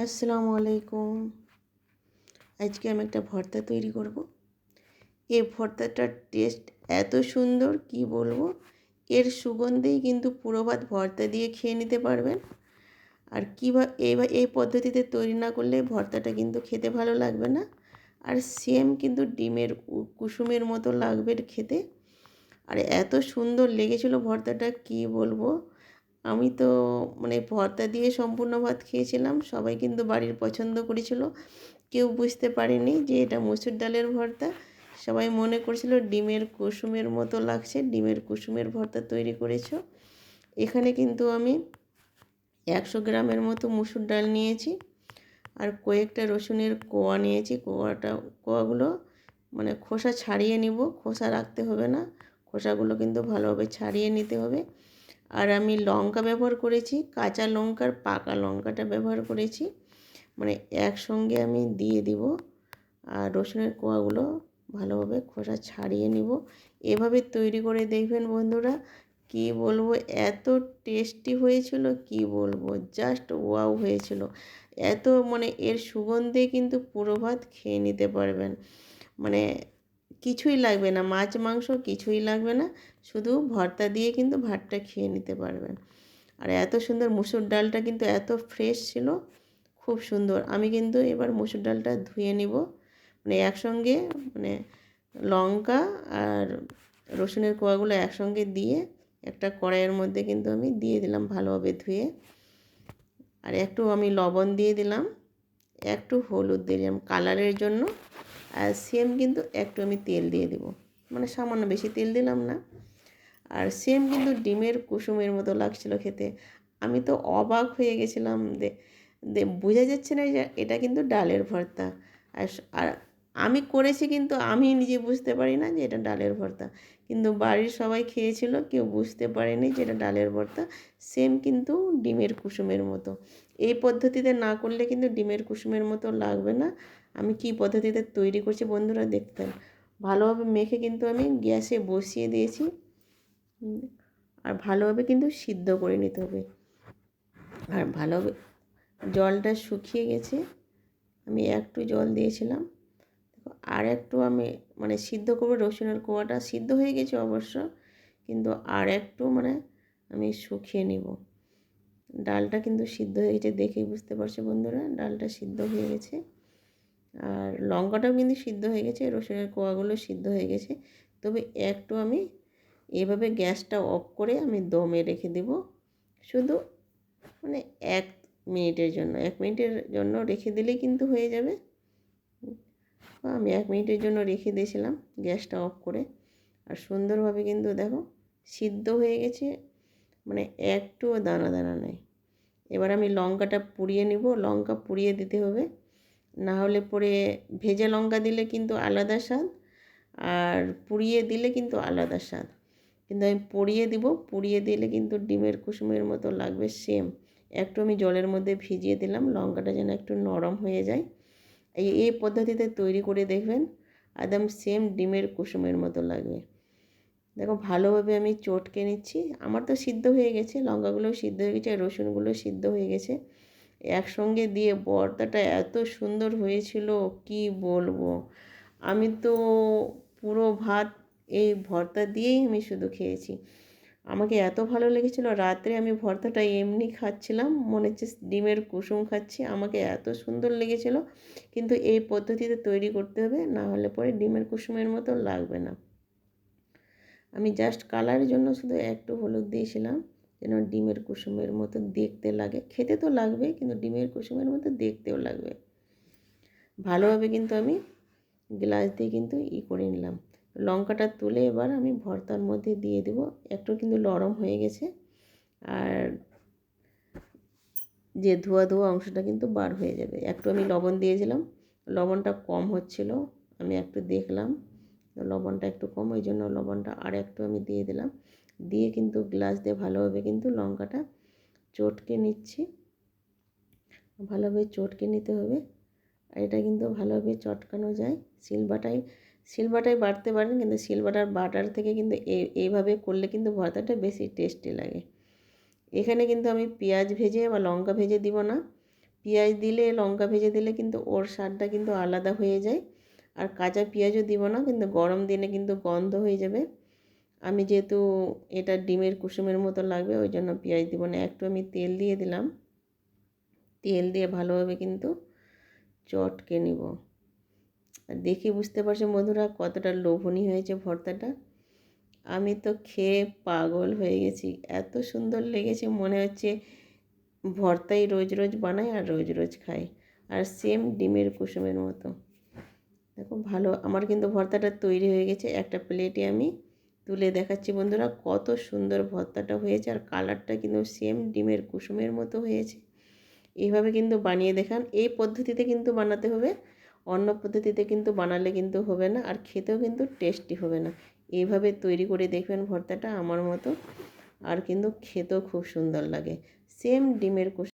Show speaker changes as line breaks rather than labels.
আসসালামু আলাইকুম। আজকে আমি একটা ভর্তা তৈরি করব। এই ভর্তাটার টেস্ট এত সুন্দর কি বলবো। এর সুগন্ধেই কিন্তু পুরো ভাত ভর্তা দিয়ে খেয়ে নিতে পারবেন। আর এই পদ্ধতিতে তৈরি না করলে ভর্তাটা কিন্তু খেতে ভালো লাগবে না। আর সেম কিন্তু ডিমের কুসুমের মতো লাগবে খেতে। আর এত সুন্দর লেগেছিল ভর্তাটা কি বলবো। আমি তো ভর্তা দিয়ে সম্পূর্ণ ভাত খেয়েছিলাম। সবাই কিন্তু বাড়ির পছন্দ করেছিল। কেউ বুঝতে পারেনি যে এটা মসুর ডালের ভর্তা। সবাই মনে করছিল ডিমের কুসুমের মতো লাগছে, ডিমের কুসুমের ভর্তা তৈরি করেছো। এখানে কিন্তু আমি 100 গ্রামের মতো মসুর ডাল নিয়েছি আর কয়েকটা রসুনের কোয়া নিয়েছি। কোয়াগুলো খোসা ছাড়িয়ে নিব, খোসা রাখতে হবে না, খোসাগুলো কিন্তু ভালোভাবে ছাড়িয়ে নিতে হবে। আর আমি লঙ্কা ব্যবহার করেছি, কাঁচা লঙ্কার পাকা লঙ্কাটা ব্যবহার করেছি। একসঙ্গে আমি দিয়ে দিব। আর রসুনের কোয়াগুলো ভালোভাবে খোসা ছাড়িয়ে নিব। এভাবে তৈরি করে দেখবেন বন্ধুরা, কি বলবো, এত টেস্টি হয়েছিল কি বলবো, জাস্ট ওয়াও হয়েছিল। এত এর সুগন্ধে কিন্তু পুরো ভাত খেয়ে নিতে পারবেন। মানে কিছুই লাগবে না, মাছ মাংস কিছুই লাগবে না, শুধু ভর্তা দিয়ে কিন্তু ভাতটা খেয়ে নিতে পারবেন। আর এত সুন্দর মুসুর ডালটা কিন্তু এত ফ্রেশ ছিল, খুব সুন্দর। আমি কিন্তু এবার মুসুর ডালটা ধুয়ে নিব। একসঙ্গে লঙ্কা আর রসুনের কোয়াগুলো একসঙ্গে দিয়ে একটা কড়াইয়ের মধ্যে কিন্তু আমি দিয়ে দিলাম ভালোভাবে ধুয়ে। আর একটু আমি লবণ দিয়ে দিলাম, একটু হলুদ দিয়ে দিলাম কালারের জন্য। আর সেম কিন্তু একটু আমি তেল দিয়ে দেবো, সামান্য, বেশি তেল দিলাম না। আর সেম কিন্তু ডিমের কুসুমের মতো লাগছিল খেতে। আমি তো অবাক হয়ে গেছিলাম, বোঝা যাচ্ছে না যে এটা কিন্তু ডালের ভর্তা। আর আমি করেছি কিন্তু আমি নিজে বুঝতে পারি না যে এটা ডালের ভর্তা, কিন্তু বাড়ির সবাই খেয়েছিল, কেউ বুঝতে পারেনি যে এটা ডালের ভর্তা। সেম কিন্তু ডিমের কুসুমের মতো। এই পদ্ধতিতে না করলে কিন্তু ডিমের কুসুমের মতো লাগবে না। আমি কি পদ্ধতিতে তৈরি করছি বন্ধুরা দেখতেন। ভালোভাবে মেখে কিন্তু আমি গ্যাসে বসিয়ে দিয়েছি। আর ভালোভাবে কিন্তু সিদ্ধ করে নিতে হবে। আর ভালোভাবে জলটা শুকিয়ে গেছে, আমি একটু জল দিয়েছিলাম। আর একটু আমি সিদ্ধ করবো। রসুনের কোয়াটা সিদ্ধ হয়ে গেছে অবশ্য, কিন্তু আর একটু আমি শুকিয়ে নিব। ডালটা কিন্তু সিদ্ধ হয়ে গেছে, দেখেই বুঝতে পারছো বন্ধুরা, ডালটা সিদ্ধ হয়ে গেছে। আর লঙ্কাটাও কিন্তু সিদ্ধ হয়ে গেছে, রসুনের কোয়াগুলো সিদ্ধ হয়ে গেছে। তবে একটু আমি এভাবে গ্যাসটা অফ করে আমি দমে রেখে দেব, শুধু 1 মিনিটের জন্য। 1 মিনিটের জন্য রেখে দিলেই কিন্তু হয়ে যাবে। আমি 1 মিনিটের জন্য রেখে দিয়েছিলাম গ্যাসটা অফ করে। আর সুন্দরভাবে কিন্তু দেখো সিদ্ধ হয়ে গেছে, একটুও দানা দানা নেই। এবার আমি লঙ্কাটা পুড়িয়ে নিব। লঙ্কা পুড়িয়ে দিতে হবে, না হলে পরে ভেজে লঙ্কা দিলে কিন্তু আলাদা স্বাদ, আর পুড়িয়ে দিলে কিন্তু আলাদা স্বাদ। কিন্তু আমি পুড়িয়ে দিব, পুড়িয়ে দিলে কিন্তু ডিমের কুসুমের মতো লাগবে সেম। একটু আমি জলের মধ্যে ভিজিয়ে দিলাম, লঙ্কাটা যেন একটু নরম হয়ে যায়। এই পদ্ধতিতে তৈরি করে দেখবেন, একদম সেম ডিমের কুসুমের মতো লাগবে। দেখো ভালোভাবে আমি চটকে নিচ্ছি। আমার তো সিদ্ধ হয়ে গেছে, লঙ্কাগুলোও সিদ্ধ হয়ে গেছে, রসুনগুলো সিদ্ধ হয়ে গেছে। একসঙ্গে দিয়ে ভর্তাটা এত সুন্দর হয়েছিল কি বলবো। আমি তো পুরো ভাত এই ভর্তা দিয়েই আমি শুধু খেয়েছি। আমাকে এত ভালো লেগেছিল, রাত্রে আমি ভর্তাটা এমনি খাচ্ছিলাম, মনে হচ্ছে ডিমের কুসুম খাচ্ছি। আমাকে এত সুন্দর লেগেছিল। কিন্তু এই পদ্ধতিতে তৈরি করতে হবে, না হলে পরে ডিমের কুসুমের মতো লাগবে না। আমি জাস্ট কালারের জন্য শুধু একটু হলুদ দিয়েছিলাম, যেন ডিমের কুসুমের মতো দেখতে লাগে। খেতে তো লাগবে, কিন্তু ডিমের কুসুমের মতো দেখতেও লাগবে। ভালোভাবে কিন্তু আমি গ্লাস দিয়ে কিন্তু করে নিলাম। লঙ্কাটা তুলে এবার আমি ভর্তার মধ্যে দিয়ে দেব। একটু কিন্তু নরম হয়ে গেছে, আর যে ধোয়া ধোয়া অংশটা কিন্তু বার হয়ে যাবে। একটু আমি লবণ দিয়েছিলাম, লবণটা কম হচ্ছিল, আমি একটু দেখলাম লবণটা একটু কম, ওই জন্য লবণটা আর একটু আমি দিয়ে দিলাম। দিয়ে কিন্তু গ্লাস দিয়ে ভালোভাবে কিন্তু লঙ্কাটা চটকে নিচ্ছি। ভালোভাবে চটকে নিতে হবে। আর এটা কিন্তু ভালোভাবে চটকানো যায় শিলবাটায় বাটতে পারেন, কিন্তু শিলবাটার বাটার থেকে কিন্তু এইভাবে করলে কিন্তু ভর্তাটা বেশি টেস্টি লাগে। এখানে কিন্তু আমি পেঁয়াজ ভেজে বা লঙ্কা ভেজে দিব না, পেঁয়াজ দিলে, লঙ্কা ভেজে দিলে কিন্তু ওর স্বাদটা কিন্তু আলাদা হয়ে যায়। আর কাঁচা পেঁয়াজও দিব না, কিন্তু গরম দিনে কিন্তু গন্ধ হয়ে যাবে। আমি যেহেতু এটা ডিমের কুসুমের মতো লাগবে, ওই জন্য পেঁয়াজ দিব না। একটু আমি তেল দিয়ে দিলাম, তেল দিয়ে ভালোভাবে কিন্তু চটকে নিব। আর দেখে বুঝতে পারছো বন্ধুরা কতটা লোভনীয় হয়েছে ভর্তাটা। আমি তো খেয়ে পাগল হয়ে গেছি, এত সুন্দর লেগেছে, মনে হচ্ছে ভর্তাই রোজ রোজ বানাই আর রোজ রোজ খাই। আর সেম ডিমের কুসুমের মতো। দেখো ভালো, আমার কিন্তু ভর্তাটা তৈরি হয়ে গেছে। একটা প্লেটে আমি তুলে দেখাচ্ছি বন্ধুরা কত সুন্দর ভর্তাটা হয়েছে। আর কালারটা কিন্তু সেম ডিমের কুসুমের মতো হয়েছে। এইভাবে কিন্তু বানিয়ে দেখান। এই পদ্ধতিতে কিন্তু বানাতে হবে, অন্য পদ্ধতিতে কিন্তু বানালে কিন্তু হবে না, আর খেতেও কিন্তু টেস্টি হবে না। এইভাবে তৈরি করে দেখবেন ভর্তাটা আমার মতো, আর কিন্তু খেতেও খুব সুন্দর লাগে। সেম ডিমের কুসুম।